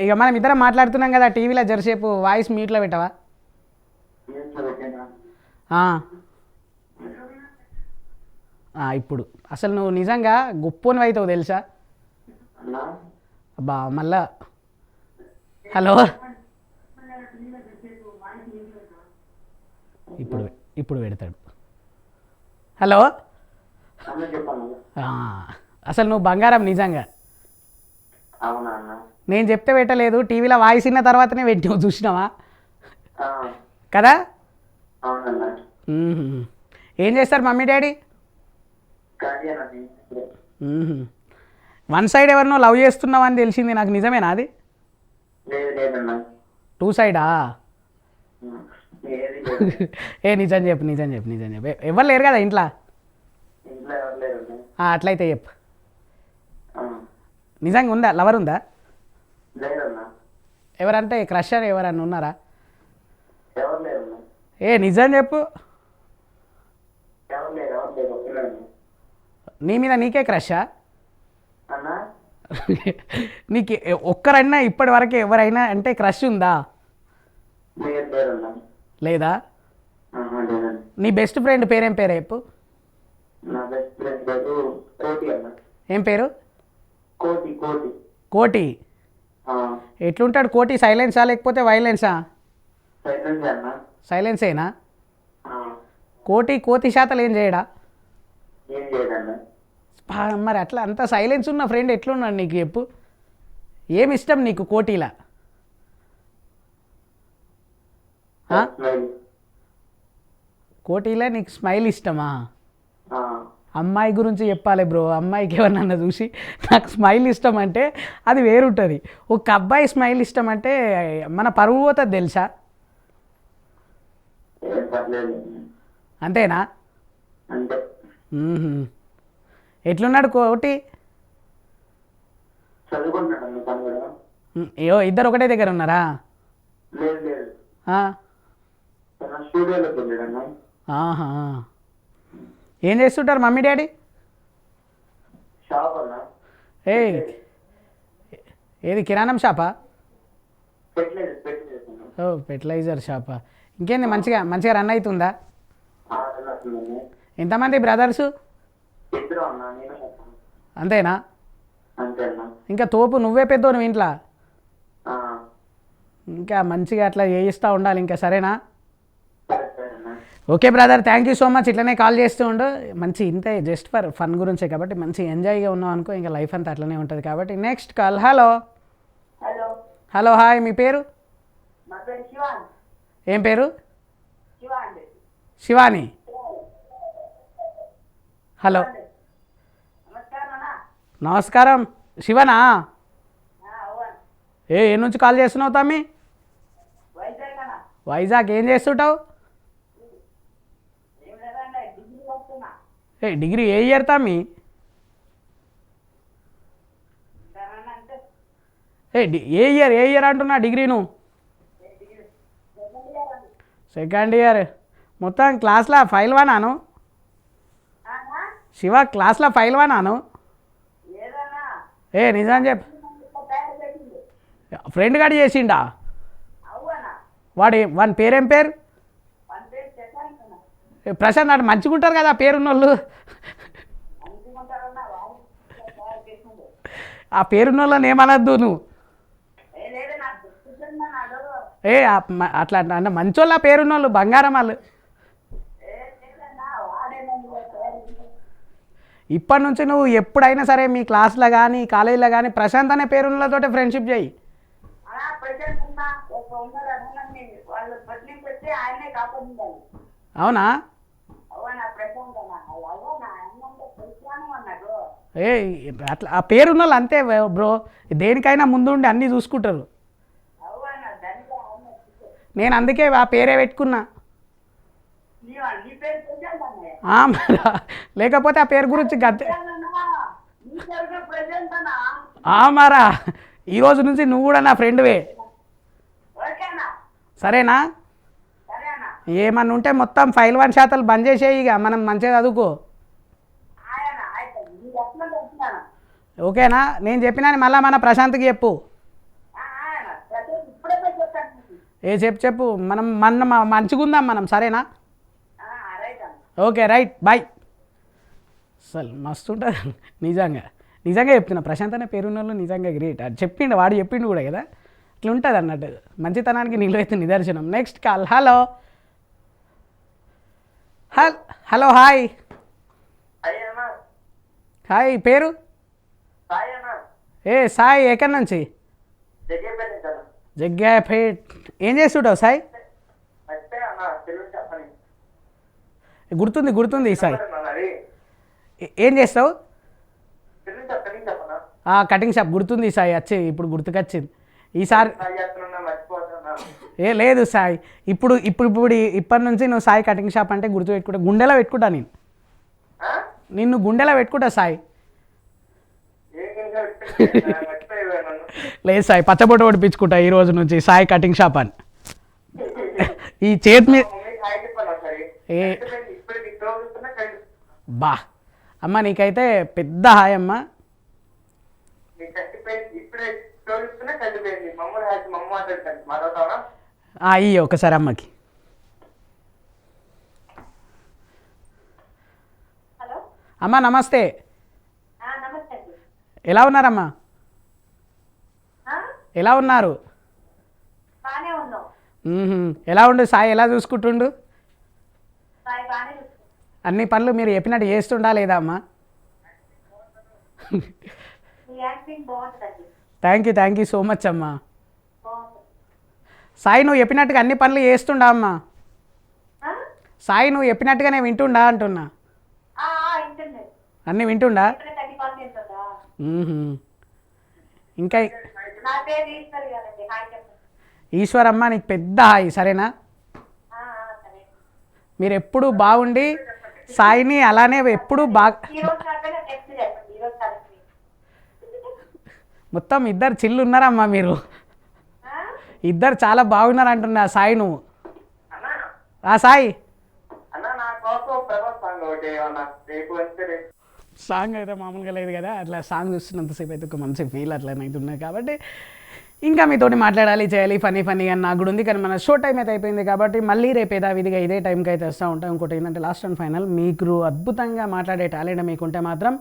ఇక మనం ఇద్దరం మాట్లాడుతున్నాం కదా టీవీలో జరసేపు వాయిస్ మ్యూట్లో పెట్టవా? ఇప్పుడు అసలు నువ్వు నిజంగా గొప్పని అవుతావు తెలుసా? అబ్బా మళ్ళా హలో ఇప్పుడు ఇప్పుడు పెడతాడు. హలో అసలు నువ్వు బంగారం నిజంగా. నేను చెప్తే పెట్టలేదు, టీవీలో వాయిస్ విన్న తర్వాతనే పెట్టావు, చూసినావా కదా? ఏం చేస్తారు మమ్మీ డాడీ? వన్ సైడ్ ఎవరినో లవ్ చేస్తున్నావు అని తెలిసింది నాకు, నిజమేనా అది? టూ సైడా? నిజం చెప్పు నిజం చెప్పు నిజం చెప్పు. ఎవరు లేరు కదా ఇంట్లో? అట్లయితే చెప్పు, నిజంగా ఉందా లవర్ ఉందా? ఎవరంటే క్రష్ అని ఎవరన్నా ఉన్నారా? నిజం చెప్పు. నీ మీద నీకే క్రషా? నీకు ఒక్కరైనా ఇప్పటి వరకు ఎవరైనా అంటే క్రష్ ఉందా? లేదా? నీ బెస్ట్ ఫ్రెండ్ పేరేం పేరు చెప్పు. ఏం పేరు? కోటి. ఎట్లుంటాడు కోటి? సైలెన్సా లేకపోతే వైలెన్సా? సైలెన్సేనా? కోటి శాతాలు ఏం చేయడా? మరి అట్లా అంత సైలెన్స్ ఉన్న ఫ్రెండ్ ఎట్లున్నాడు నీకు చెప్పు? ఏమి ఇష్టం నీకు కోటిలా? కోటిలా నీకు స్మైల్ ఇష్టమా? అమ్మాయి గురించి చెప్పాలి బ్రో. అమ్మాయికి ఎవరినన్నా చూసి నాకు స్మైల్ ఇష్టం అంటే అది వేరుంటుంది. ఒక అబ్బాయి స్మైల్ ఇష్టం అంటే మన పరువు పోతుంది తెలుసా? అంతేనా? ఎట్లున్నాడు కోటి? ఏవో ఇద్దరు ఒకటే దగ్గర ఉన్నారా? ఏం చేస్తుంటారు మమ్మీ డాడీ? ఏది కిరాణం షాపా? ఫెర్టిలైజర్ షాపా? ఇంకేంది మంచిగా రన్ అవుతుందా? ఎంతమంది బ్రదర్సు? అంతేనా? ఇంకా తోపు నువ్వే పెద్దోను ఇంట్లో. ఇంకా మంచిగా అట్లా చేయిస్తూ ఉండాలి ఇంకా. సరేనా? Okay brother, thank you so much. ఇట్లనే కాల్ చేస్తూ ఉండు. మంచి ఇంతే జస్ట్ ఫర్ ఫన్ గురించే కాబట్టి మంచి ఎంజాయ్గా ఉన్నాం అనుకో, ఇంకా లైఫ్ అంతా అట్లనే ఉంటుంది కాబట్టి. Next call. Hello hello hi, మీ పేరు? ఏం పేరు? శివాని. హలో నమస్కారం. శివనా? ఏ నుంచి కాల్ చేస్తున్నావు తమ్మి? వైజాగ్. ఏం చేస్తుంటావు? డిగ్రీ ఏ ఇయర్ తమ్మి? ఏ ఇయర్ అంటున్నా డిగ్రీను? Second year. మొత్తం క్లాస్లో ఫైల్ వానాను? శివ క్లాస్లో ఫైల్ వానాను? నిజం చెప్పు. ఫ్రెండ్ గాడు చేసిండా? వాని పేరేం పేరు? ప్రశాంత్. అంటే మంచిగా ఉంటారు కదా పేరున్న వాళ్ళు. ఆ పేరున్న వాళ్ళని ఏమనద్దు నువ్వు. అట్లా అంటే మంచోళ్ళు, ఆ పేరున్న వాళ్ళు బంగారం వాళ్ళు. ఇప్పటి నుంచి నువ్వు ఎప్పుడైనా సరే మీ క్లాస్లో కానీ కాలేజీలో కానీ ప్రశాంత్ అనే పేరున్నతోటే ఫ్రెండ్షిప్ చేయి. అవునా? అట్లా ఆ పేరున్న వాళ్ళు అంతే బ్రో, దేనికైనా ముందుండి అన్నీ చూసుకుంటారు. నేను అందుకే ఆ పేరే పెట్టుకున్నా. లేకపోతే ఆ పేరు గురించి గద్దె మారా. ఈరోజు నుంచి నువ్వు కూడా నా ఫ్రెండ్వే. సరేనా? ఏమన్నా ఉంటే మొత్తం ఫైల్ 1% బంద్ చేసేయి. ఇక మనం మంచిగా చదువుకో. ఓకేనా? నేను చెప్పినా మళ్ళీ మన ప్రశాంత్కి చెప్పు. చెప్పు మనం మంచిగా ఉందాం మనం, సరేనా? Okay right, bye. అసలు మస్తు ఉంటుంది నిజంగా. నిజంగా చెప్తున్నా, ప్రశాంత్ అనే పేరున్న వాళ్ళు నిజంగా గ్రేట్. అది చెప్పిండు, వాడు చెప్పిండు కూడా కదా, ఇట్లా ఉంటుంది అన్నట్టు. మంచితనానికి నిలువైతే నిదర్శనం. Next call. Hello hello hi. Hi, పేరు? సాయి, ఎక్కడి నుంచి? జగ్గాపేట్. ఏం చేస్తుంటావు సాయి? గుర్తుంది సాయి. ఏం చేస్తావు? Cutting shop. గుర్తుంది సాయి, వచ్చి ఇప్పుడు గుర్తుకొచ్చింది ఈసారి. లేదు సాయి, ఇప్పటి నుంచి నువ్వు సాయి కటింగ్ షాప్ అంటే గుర్తు పెట్టుకుంటా, గుండెలో పెట్టుకుంటా నేను. నిన్ను గుండెలో పెట్టుకుంటా సాయి. లేదు సాయి, పచ్చబొట్టు ఓడిపించుకుంటా ఈ రోజు నుంచి సాయి కటింగ్ షాప్ అని. ఈ చేతి మీద బా అమ్మ, నీకైతే పెద్ద హాయ్ అమ్మ. అయ్యి ఒకసారి అమ్మకి. అమ్మ నమస్తే. ఎలా ఉన్నారమ్మా? ఎలా ఉన్నారు? ఎలా ఉండు సాయి, ఎలా చూసుకుంటుండు? అన్ని పనులు మీరు చెప్పినట్టు చేస్తుండా లేదా అమ్మా? థ్యాంక్ యూ సో మచ్ అమ్మా. సాయి, నువ్వు చెప్పినట్టుగా అన్ని పనులు చేస్తుండా అమ్మా? సాయి, నువ్వు చెప్పినట్టుగానే వింటుండా అంటున్నా. అన్నీ వింటుండా? ఇంకా ఈశ్వరమ్మ, నీకు పెద్ద హాయ్, సరేనా? మీరు ఎప్పుడు బాగుండి సాయిని అలానే ఎప్పుడు మొత్తం ఇద్దరు చిల్లు ఉన్నారమ్మా మీరు. ఇద్దరు చాలా బాగున్నారు అంటున్నా సాయి. నువ్వు సాయి సాంగ్ అయితే మామూలుగా లేదు కదా, అట్లా సాంగ్ చూస్తున్నంతసేపు అయితే ఒక మంచి ఫీల్ అట్లనైతే ఉన్నాయి. కాబట్టి ఇంకా మీతోటి మాట్లాడాలి, చేయాలి, ఫనీ అని నాకు కూడా ఉంది. కానీ మన షో టైం అయితే అయిపోయింది కాబట్టి మళ్ళీ రేపు యథావిధిగా ఇదే టైంకి అయితే వస్తూ ఉంటాం. ఇంకోటి ఏంటంటే లాస్ట్ అండ్ ఫైనల్, మీకు అద్భుతంగా మాట్లాడే టాలెంట్ మీకుంటే మాత్రం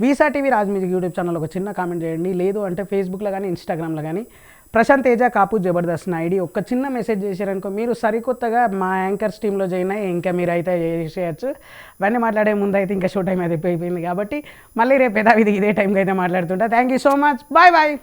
visa TV Raj music YouTube channel ఒక చిన్న కామెంట్ చేయండి. లేదు అంటే ఫేస్బుక్లో కానీ ఇన్స్టాగ్రామ్లో కానీ ప్రశాంత్ తేజ కాపు జబర్దస్త్ ఐడి ఒక చిన్న మెసేజ్ చేశారనుకో, మీరు సరికొత్తగా మా యాంకర్స్ టీంలో జాయిన్ అయ్యి ఇంకా మీరు అయితే చేసేయచ్చు. ఇవన్నీ మాట్లాడే ముందు అయితే ఇంకా షో టైం అయితే అయిపోయింది కాబట్టి మళ్ళీ రేపు యథావిధి ఇదే టైంకి అయితే మాట్లాడుతుంటా. Thank you so much, bye bye.